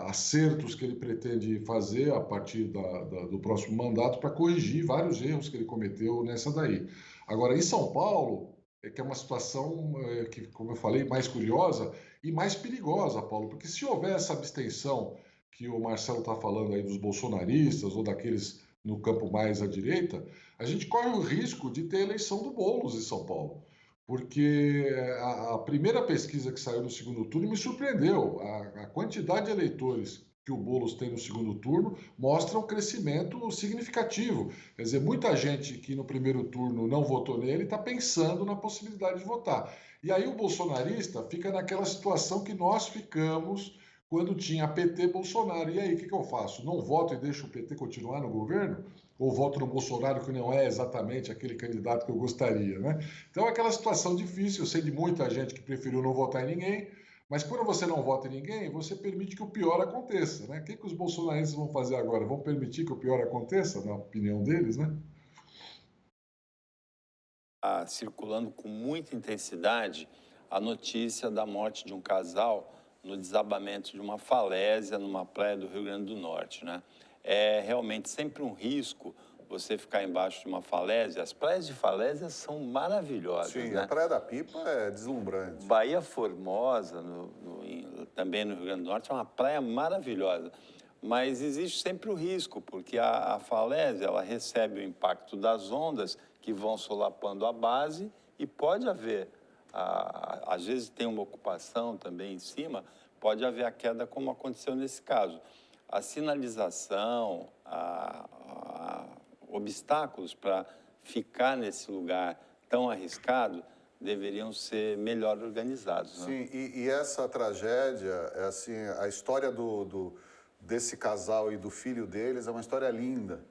acertos que ele pretende fazer a partir do próximo mandato para corrigir vários erros que ele cometeu nessa daí. Agora, em São Paulo, que é uma situação que, como eu falei, mais curiosa e mais perigosa, Paulo, porque se houver essa abstenção que o Marcelo está falando aí dos bolsonaristas ou daqueles no campo mais à direita, a gente corre o risco de ter a eleição do Boulos em São Paulo. Porque a primeira pesquisa que saiu no segundo turno me surpreendeu. A quantidade de eleitores que o Boulos tem no segundo turno mostra um crescimento significativo. Quer dizer, muita gente que no primeiro turno não votou nele está pensando na possibilidade de votar. E aí o bolsonarista fica naquela situação que nós ficamos quando tinha PT Bolsonaro. E aí, o que eu faço? Não voto e deixo o PT continuar no governo? Ou voto no Bolsonaro, que não é exatamente aquele candidato que eu gostaria, né? Então é aquela situação difícil. Eu sei de muita gente que preferiu não votar em ninguém, mas quando você não vota em ninguém, você permite que o pior aconteça, né? O que os bolsonaristas vão fazer agora? Vão permitir que o pior aconteça, na opinião deles, né? Está circulando com muita intensidade a notícia da morte de um casal no desabamento de uma falésia numa praia do Rio Grande do Norte, né? É realmente sempre um risco você ficar embaixo de uma falésia. As praias de falésia são maravilhosas, Sim, né? a Praia da Pipa é deslumbrante. Bahia Formosa, também no Rio Grande do Norte, é uma praia maravilhosa. Mas existe sempre o risco, porque a falésia ela recebe o impacto das ondas que vão solapando a base e pode haver, às vezes tem uma ocupação também em cima, pode haver a queda como aconteceu nesse caso. A sinalização, obstáculos para ficar nesse lugar tão arriscado deveriam ser melhor organizados, né? Sim, e essa tragédia, é assim, a história desse casal e do filho deles é uma história linda.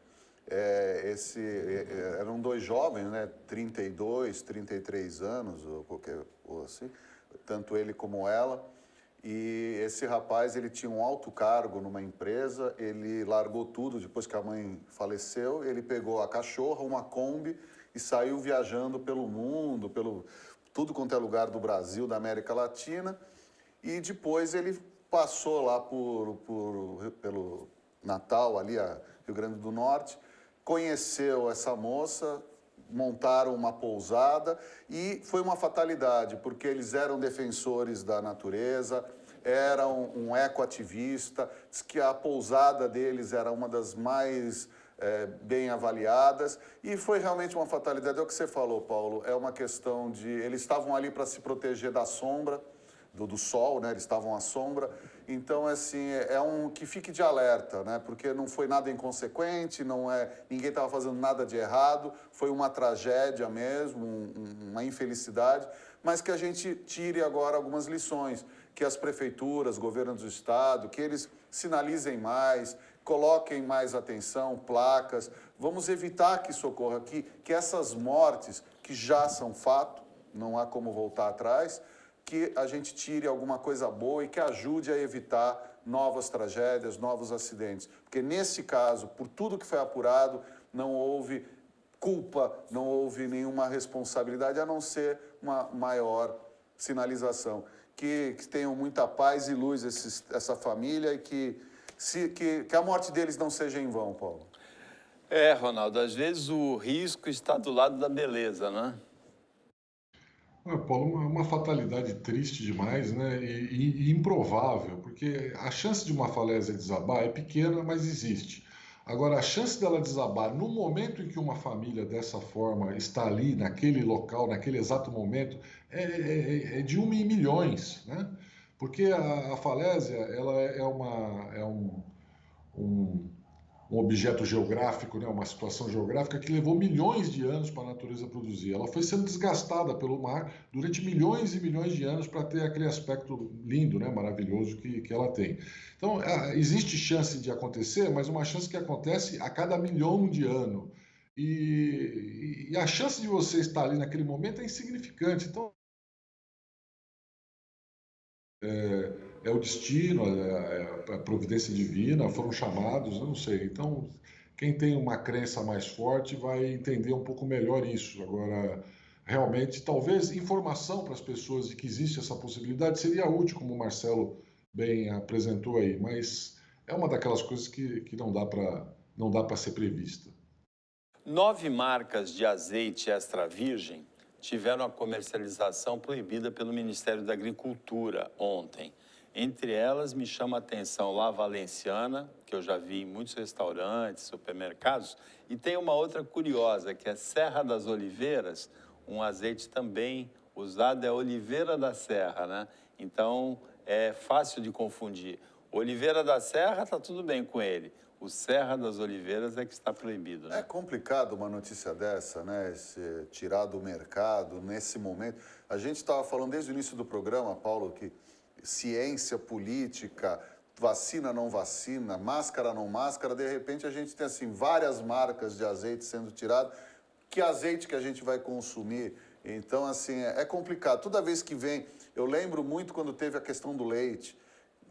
Eram dois jovens, né, 32, 33 anos, ou assim, tanto ele como ela. E esse rapaz, ele tinha um alto cargo numa empresa, ele largou tudo depois que a mãe faleceu, ele pegou a cachorra, uma Kombi e saiu viajando pelo mundo, pelo tudo quanto é lugar do Brasil, da América Latina, e depois ele passou lá pelo Natal, ali, Rio Grande do Norte, conheceu essa moça, montaram uma pousada e foi uma fatalidade, porque eles eram defensores da natureza, eram um ecoativista, diz que a pousada deles era uma das mais bem avaliadas e foi realmente uma fatalidade. É o que você falou, Paulo, é uma questão de... Eles estavam ali para se proteger da sombra, do sol, né? Eles estavam à sombra. Então, assim, que fique de alerta, né? Porque não foi nada inconsequente, ninguém estava fazendo nada de errado, foi uma tragédia mesmo, uma infelicidade, mas que a gente tire agora algumas lições, que as prefeituras, governos do estado, que eles sinalizem mais, coloquem mais atenção, placas, vamos evitar que isso ocorra aqui, que essas mortes, que já são fato, não há como voltar atrás, que a gente tire alguma coisa boa e que ajude a evitar novas tragédias, novos acidentes. Porque nesse caso, por tudo que foi apurado, não houve culpa, não houve nenhuma responsabilidade, a não ser uma maior sinalização. Que tenham muita paz e luz essa família e que a morte deles não seja em vão, Paulo. Ronaldo, às vezes o risco está do lado da beleza, né? Paulo, uma fatalidade triste demais, né? E improvável, porque a chance de uma falésia desabar é pequena, mas existe. Agora, a chance dela desabar no momento em que uma família dessa forma está ali, naquele local, naquele exato momento, é de 1 em milhões, né? Porque a falésia, ela um, um objeto geográfico, né, uma situação geográfica que levou milhões de anos para a natureza produzir. Ela foi sendo desgastada pelo mar durante milhões e milhões de anos para ter aquele aspecto lindo, né, maravilhoso que ela tem. Então, existe chance de acontecer, mas uma chance que acontece a cada milhão de anos. E a chance de você estar ali naquele momento é insignificante. Então, é o destino, a providência divina, foram chamados, eu não sei. Então, quem tem uma crença mais forte vai entender um pouco melhor isso. Agora, realmente, talvez informação para as pessoas de que existe essa possibilidade seria útil, como o Marcelo bem apresentou aí, mas é uma daquelas coisas que não dá para ser prevista. 9 marcas de azeite extra virgem tiveram a comercialização proibida pelo Ministério da Agricultura ontem. Entre elas, me chama a atenção La Valenciana, que eu já vi em muitos restaurantes, supermercados, e tem uma outra curiosa, que é Serra das Oliveiras, um azeite também usado, é Oliveira da Serra, né? Então, é fácil de confundir. Oliveira da Serra, está tudo bem com ele. O Serra das Oliveiras é que está proibido, né? É complicado uma notícia dessa, né? Tirar do mercado nesse momento. A gente estava falando desde o início do programa, Paulo, que ciência, política, vacina, não vacina, máscara, não máscara, de repente a gente tem assim várias marcas de azeite sendo tirado. Que azeite que a gente vai consumir? Então, assim, é complicado. Toda vez que vem, eu lembro muito quando teve a questão do leite.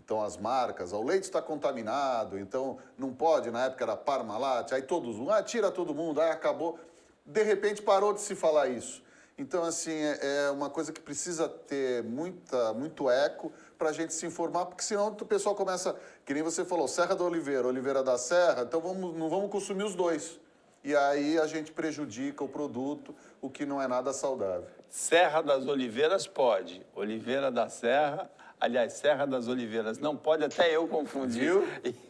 Então, as marcas, o leite está contaminado, então não pode, na época era Parmalat, aí todos, tira todo mundo, aí acabou. De repente parou de se falar isso. Então, assim, é uma coisa que precisa ter muito eco para a gente se informar, porque senão o pessoal começa, que nem você falou, Serra da Oliveira, Oliveira da Serra, então não vamos consumir os dois. E aí a gente prejudica o produto, o que não é nada saudável. Serra das Oliveiras pode, Oliveira da Serra, aliás, Serra das Oliveiras não pode, até eu confundi,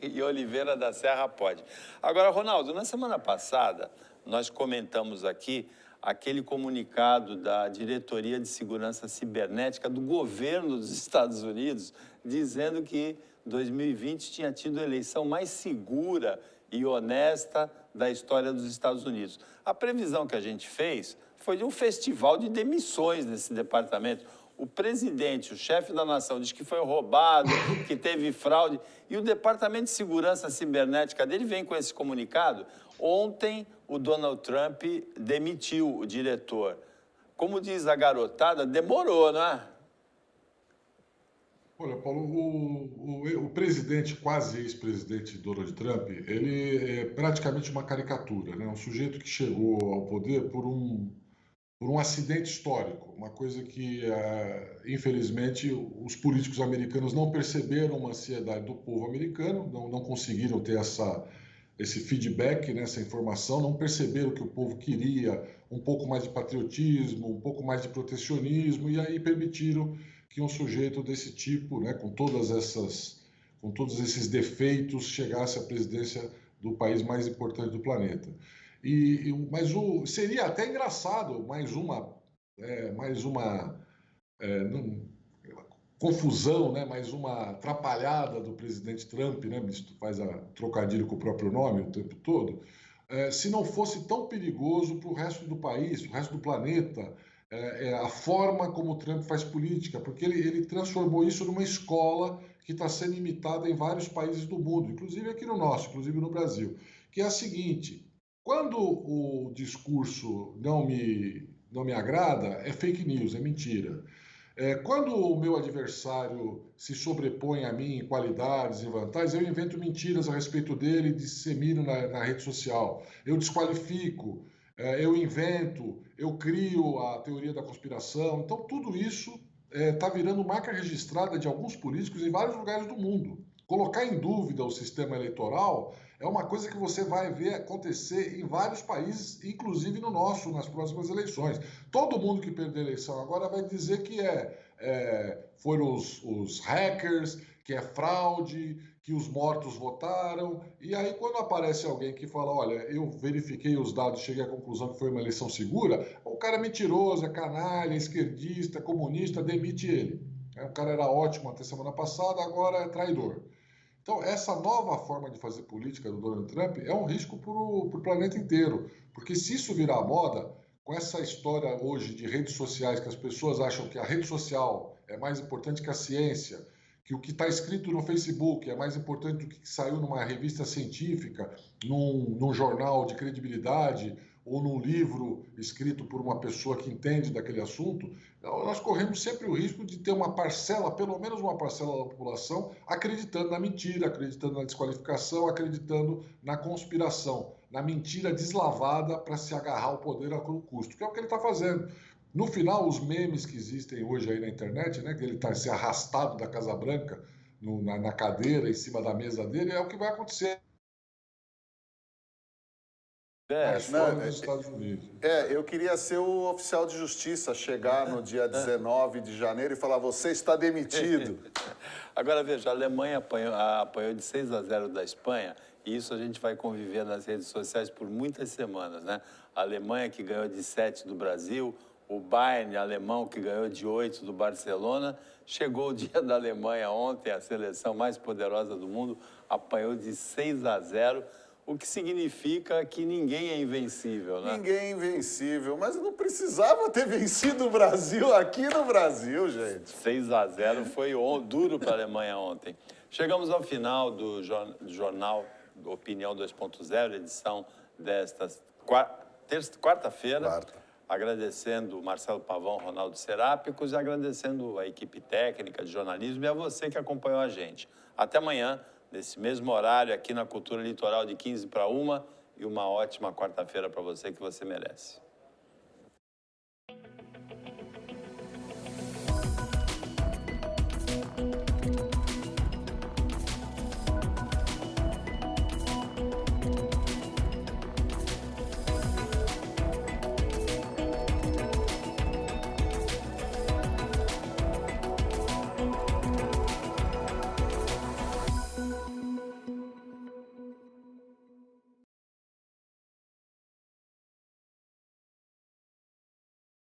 e Oliveira da Serra pode. Agora, Ronaldo, na semana passada, nós comentamos aqui aquele comunicado da Diretoria de Segurança Cibernética do governo dos Estados Unidos, dizendo que 2020 tinha tido a eleição mais segura e honesta da história dos Estados Unidos. A previsão que a gente fez foi de um festival de demissões nesse departamento. O presidente, o chefe da nação, diz que foi roubado, que teve fraude, e o Departamento de Segurança Cibernética dele vem com esse comunicado. Ontem, o Donald Trump demitiu o diretor. Como diz a garotada, demorou, não é? Olha, Paulo, o presidente, quase ex-presidente Donald Trump, ele é praticamente uma caricatura, né? Um sujeito que chegou ao poder por um acidente histórico, uma coisa que, infelizmente, os políticos americanos não perceberam uma ansiedade do povo americano, não conseguiram ter esse feedback, né, essa informação, não perceberam que o povo queria um pouco mais de patriotismo, um pouco mais de protecionismo, e aí permitiram que um sujeito desse tipo, né, com todos esses defeitos, chegasse à presidência do país mais importante do planeta. Mas seria até engraçado mais uma confusão, né? Mais uma atrapalhada do presidente Trump, né? Faz a trocadilho com o próprio nome o tempo todo, se não fosse tão perigoso para o resto do país, para o resto do planeta, a forma como o Trump faz política, porque ele transformou isso numa escola que está sendo imitada em vários países do mundo, inclusive aqui no nosso, inclusive no Brasil, que é a seguinte: quando o discurso não me agrada, é fake news, é mentira. Quando o meu adversário se sobrepõe a mim em qualidades, em vantagens, eu invento mentiras a respeito dele e dissemino na rede social. Eu desqualifico, eu invento, eu crio a teoria da conspiração. Então, tudo isso está virando marca registrada de alguns políticos em vários lugares do mundo. Colocar em dúvida o sistema eleitoral é uma coisa que você vai ver acontecer em vários países, inclusive no nosso, nas próximas eleições. Todo mundo que perder a eleição agora vai dizer que foram os hackers, que é fraude, que os mortos votaram. E aí, quando aparece alguém que fala, olha, eu verifiquei os dados, cheguei à conclusão que foi uma eleição segura, o cara é mentiroso, é canalha, é esquerdista, é comunista, demite ele. O cara era ótimo até semana passada, agora é traidor. Então, essa nova forma de fazer política do Donald Trump é um risco para o planeta inteiro, porque se isso virar moda, com essa história hoje de redes sociais, que as pessoas acham que a rede social é mais importante que a ciência, que o que está escrito no Facebook é mais importante do que saiu numa revista científica, num jornal de credibilidade, ou num livro escrito por uma pessoa que entende daquele assunto, nós corremos sempre o risco de ter uma parcela, pelo menos uma parcela da população, acreditando na mentira, acreditando na desqualificação, acreditando na conspiração, na mentira deslavada para se agarrar ao poder a qualquer custo, que é o que ele está fazendo. No final, os memes que existem hoje aí na internet, né, que ele está se arrastado da Casa Branca na cadeira, em cima da mesa dele, é o que vai acontecer. tivesse. fora Não, dos Estados Unidos. Eu queria ser o oficial de justiça, chegar no dia 19 de janeiro e falar, você está demitido. Agora, veja, a Alemanha apanhou de 6-0 da Espanha, e isso a gente vai conviver nas redes sociais por muitas semanas, né? A Alemanha que ganhou de 7 do Brasil, o Bayern alemão que ganhou de 8 do Barcelona. Chegou o dia da Alemanha ontem, a seleção mais poderosa do mundo, apanhou de 6-0, o que significa que ninguém é invencível, né? Ninguém é invencível, mas não precisava ter vencido o Brasil aqui no Brasil, gente. 6-0 foi duro para a Alemanha ontem. Chegamos ao final do jornal Opinião 2.0, edição desta quarta-feira. Quarta. Agradecendo Marcelo Pavão, Ronaldo Serápicos, e agradecendo a equipe técnica de jornalismo e a você que acompanhou a gente. Até amanhã, nesse mesmo horário, aqui na Cultura Litoral, de 15 para 1, e uma ótima quarta-feira para você que você merece.